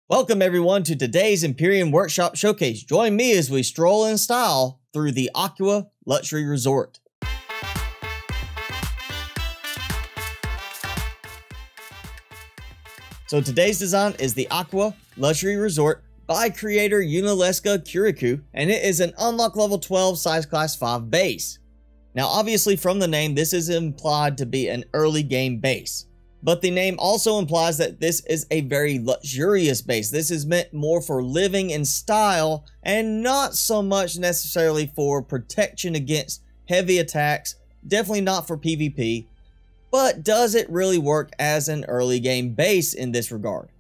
Welcome everyone to today's Empyrion Workshop Showcase. Join me as we stroll in style through the Akua Luxury Resort. So today's design is the Akua Luxury Resort by creator Unileska Kuriku, and it is an unlock level 12 size class 5 base. Now obviously from the name this is implied to be an early game base. But the name also implies that this is a very luxurious base. This is meant more for living in style and not so much necessarily for protection against heavy attacks. Definitely not for PvP. But does it really work as an early game base in this regard?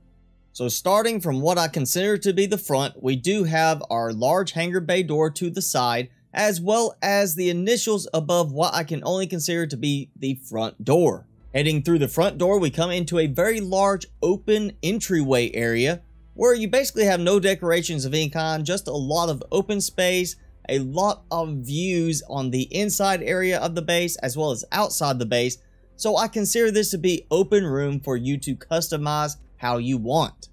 So starting from what I consider to be the front, we do have our large hangar bay door to the side, as well as the initials above what I can only consider to be the front door. Heading through the front door, we come into a very large open entryway area where you basically have no decorations of any kind, just a lot of open space, a lot of views on the inside area of the base as well as outside the base. So I consider this to be open room for you to customize how you want.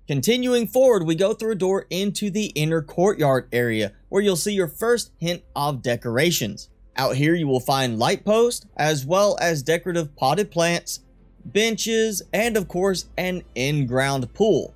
Continuing forward, we go through a door into the inner courtyard area where you'll see your first hint of decorations. Out here you will find light posts, as well as decorative potted plants, benches, and of course an in-ground pool.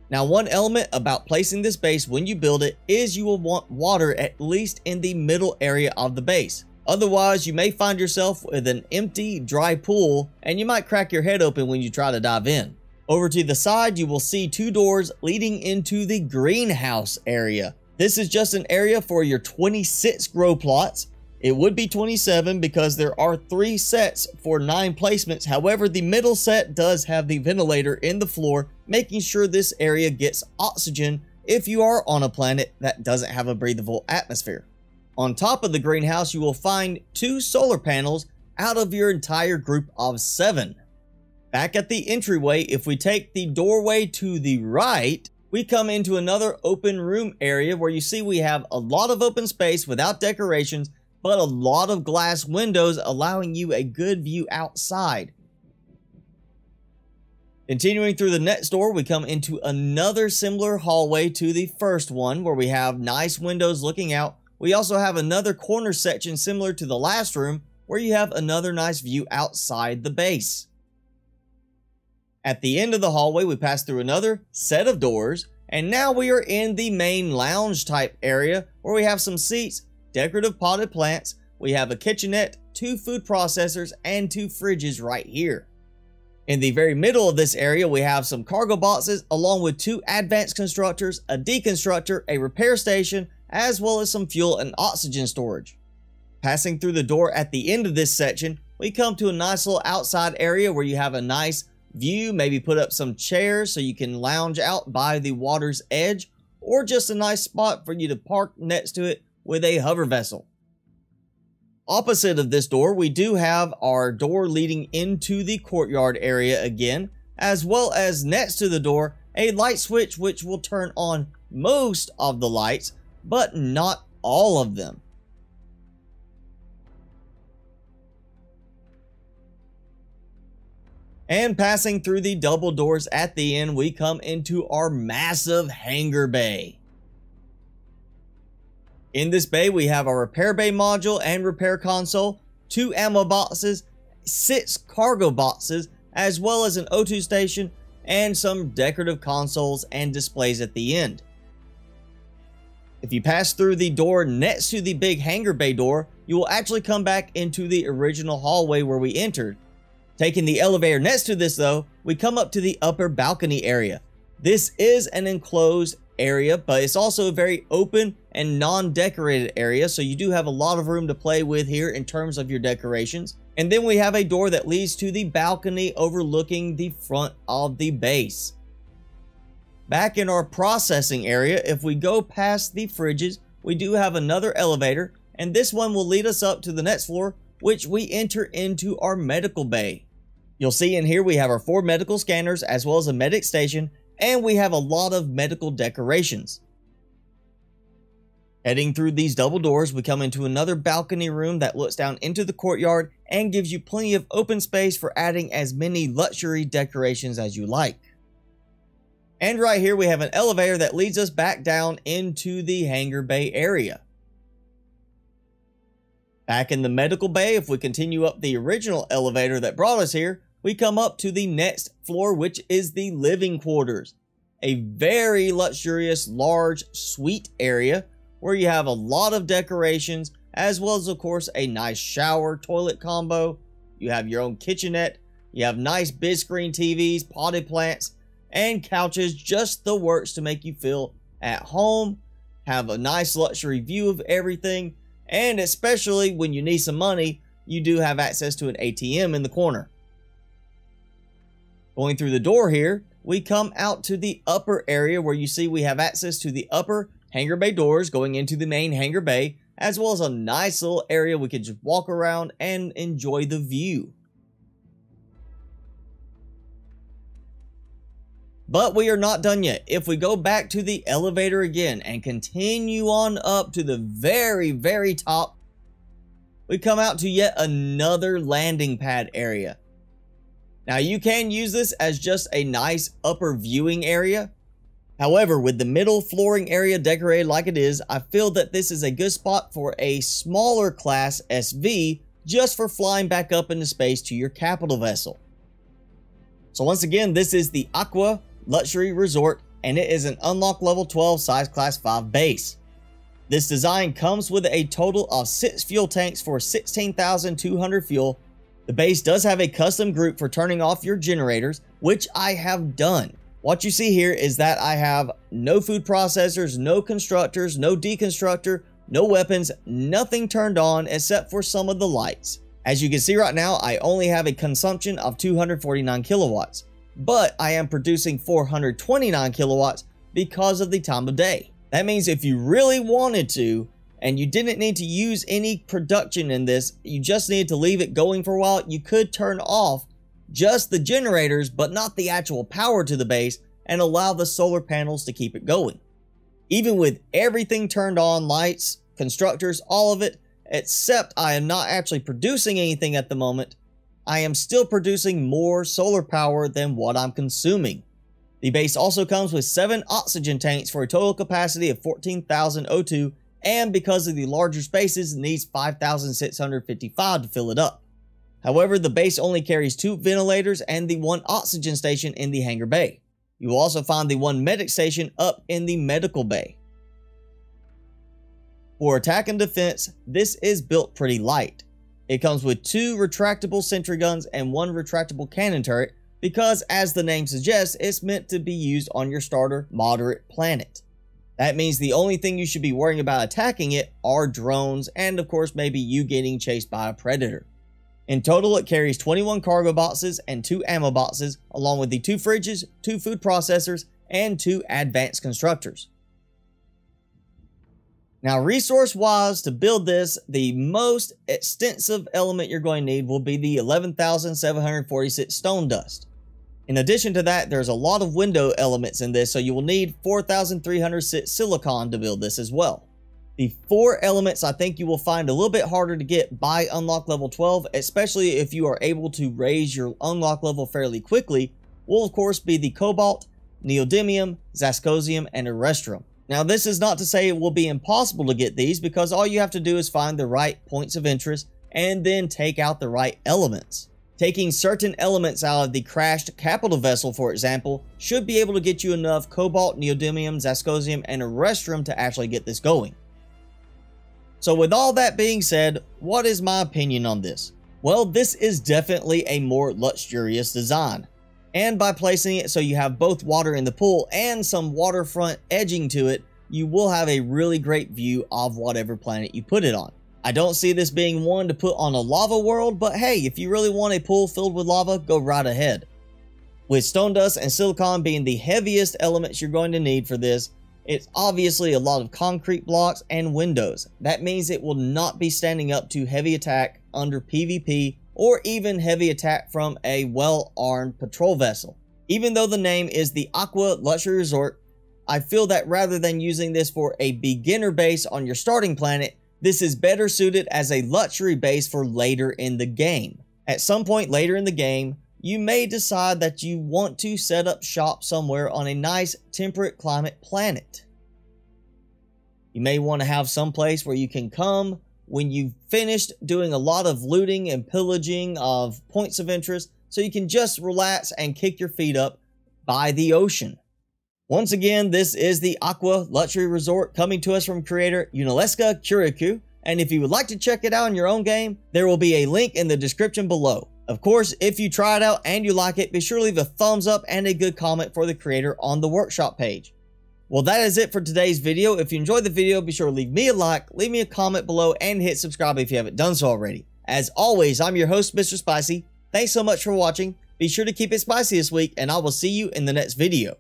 Now one element about placing this base when you build it is you will want water at least in the middle area of the base. Otherwise you may find yourself with an empty, dry pool and you might crack your head open when you try to dive in. Over to the side you will see two doors leading into the greenhouse area. This is just an area for your 26 grow plots. It would be 27 because there are 3 sets for 9 placements. However, the middle set does have the ventilator in the floor, making sure this area gets oxygen if you are on a planet that doesn't have a breathable atmosphere. On top of the greenhouse, you will find 2 solar panels out of your entire group of 7. Back at the entryway, if we take the doorway to the right, we come into another open room area where you see we have a lot of open space without decorations, but a lot of glass windows allowing you a good view outside. Continuing through the next door, we come into another similar hallway to the first one where we have nice windows looking out. We also have another corner section similar to the last room where you have another nice view outside the base. At the end of the hallway, we pass through another set of doors, and now we are in the main lounge type area where we have some seats, decorative potted plants, we have a kitchenette, 2 food processors, and 2 fridges right here. In the very middle of this area, we have some cargo boxes along with 2 advanced constructors, a deconstructor, a repair station, as well as some fuel and oxygen storage. Passing through the door at the end of this section, we come to a nice little outside area where you have a nice view, maybe put up some chairs so you can lounge out by the water's edge, or just a nice spot for you to park next to it with a hover vessel. Opposite of this door, we do have our door leading into the courtyard area again, as well as next to the door, a light switch which will turn on most of the lights, but not all of them. And passing through the double doors at the end, we come into our massive hangar bay. In this bay, we have our repair bay module and repair console, 2 ammo boxes, 6 cargo boxes, as well as an O2 station, and some decorative consoles and displays at the end. If you pass through the door next to the big hangar bay door, you will actually come back into the original hallway where we entered. Taking the elevator next to this though, we come up to the upper balcony area. This is an enclosed area, but it's also a very open and non-decorated area, so you do have a lot of room to play with here in terms of your decorations. And then we have a door that leads to the balcony overlooking the front of the base. Back in our processing area, if we go past the fridges, we do have another elevator, and this one will lead us up to the next floor, which we enter into our medical bay. You'll see in here we have our 4 medical scanners as well as a medic station, and we have a lot of medical decorations. Heading through these double doors, we come into another balcony room that looks down into the courtyard and gives you plenty of open space for adding as many luxury decorations as you like. And right here we have an elevator that leads us back down into the hangar bay area. Back in the medical bay, if we continue up the original elevator that brought us here, we come up to the next floor, which is the living quarters. A very luxurious, large suite area where you have a lot of decorations, as well as, of course, a nice shower toilet combo. You have your own kitchenette. You have nice big screen TVs, potted plants, and couches, just the works to make you feel at home, have a nice luxury view of everything, and especially when you need some money, you do have access to an ATM in the corner. Going through the door here, we come out to the upper area where you see we have access to the upper hangar bay doors going into the main hangar bay, as well as a nice little area we could just walk around and enjoy the view. But we are not done yet. If we go back to the elevator again and continue on up to the very, very top, we come out to yet another landing pad area. Now you can use this as just a nice upper viewing area. However, with the middle flooring area decorated like it is, I feel that this is a good spot for a smaller class SV just for flying back up into space to your capital vessel. So once again, this is the Akua Luxury Resort, and it is an unlock level 12 size class 5 base. This design comes with a total of 6 fuel tanks for 16,200 fuel. The base does have a custom group for turning off your generators, which I have done. What you see here is that I have no food processors, no constructors, no deconstructor, no weapons, nothing turned on except for some of the lights. As you can see right now, I only have a consumption of 249 kilowatts, but I am producing 429 kilowatts because of the time of day. That means if you really wanted to, and you didn't need to use any production in this, you just needed to leave it going for a while, you could turn off just the generators, but not the actual power to the base, and allow the solar panels to keep it going. Even with everything turned on, lights, constructors, all of it, except I am not actually producing anything at the moment, I am still producing more solar power than what I'm consuming. The base also comes with 7 oxygen tanks for a total capacity of 14,000 O2, and because of the larger spaces, it needs 5,655 to fill it up. However, the base only carries 2 ventilators and the 1 oxygen station in the hangar bay. You will also find the 1 medic station up in the medical bay. For attack and defense, this is built pretty light. It comes with 2 retractable sentry guns and 1 retractable cannon turret because, as the name suggests, it's meant to be used on your starter moderate planet. That means the only thing you should be worrying about attacking it are drones and, of course, maybe you getting chased by a predator. In total, it carries 21 cargo boxes and 2 ammo boxes, along with the 2 fridges, 2 food processors, and 2 advanced constructors. Now, resource-wise, to build this, the most extensive element you're going to need will be the 11,746 stone dust. In addition to that, there's a lot of window elements in this, so you will need 4,306 silicon to build this as well. The 4 elements I think you will find a little bit harder to get by unlock level 12, especially if you are able to raise your unlock level fairly quickly, will of course be the cobalt, neodymium, zascosium, and erestrum. Now, this is not to say it will be impossible to get these, because all you have to do is find the right points of interest and then take out the right elements. Taking certain elements out of the crashed capital vessel, for example, should be able to get you enough cobalt, neodymium, zascosium, and erestrum to actually get this going. So with all that being said, what is my opinion on this? Well, this is definitely a more luxurious design. And by placing it so you have both water in the pool and some waterfront edging to it, you will have a really great view of whatever planet you put it on. I don't see this being one to put on a lava world, but hey, if you really want a pool filled with lava, go right ahead. With stone dust and silicon being the heaviest elements you're going to need for this, it's obviously a lot of concrete blocks and windows. That means it will not be standing up to heavy attack under PvP or even heavy attack from a well-armed patrol vessel. Even though the name is the Akua Luxury Resort, I feel that rather than using this for a beginner base on your starting planet, this is better suited as a luxury base for later in the game. At some point later in the game, you may decide that you want to set up shop somewhere on a nice temperate climate planet. You may want to have some place where you can come when you've finished doing a lot of looting and pillaging of points of interest, so you can just relax and kick your feet up by the ocean. Once again, this is the Akua Luxury Resort coming to us from creator Kirikou, and if you would like to check it out in your own game, there will be a link in the description below. Of course, if you try it out and you like it, be sure to leave a thumbs up and a good comment for the creator on the workshop page. Well, that is it for today's video. If you enjoyed the video, be sure to leave me a like, leave me a comment below, and hit subscribe if you haven't done so already. As always, I'm your host, Mr. Spicy. Thanks so much for watching. Be sure to keep it spicy this week, and I will see you in the next video.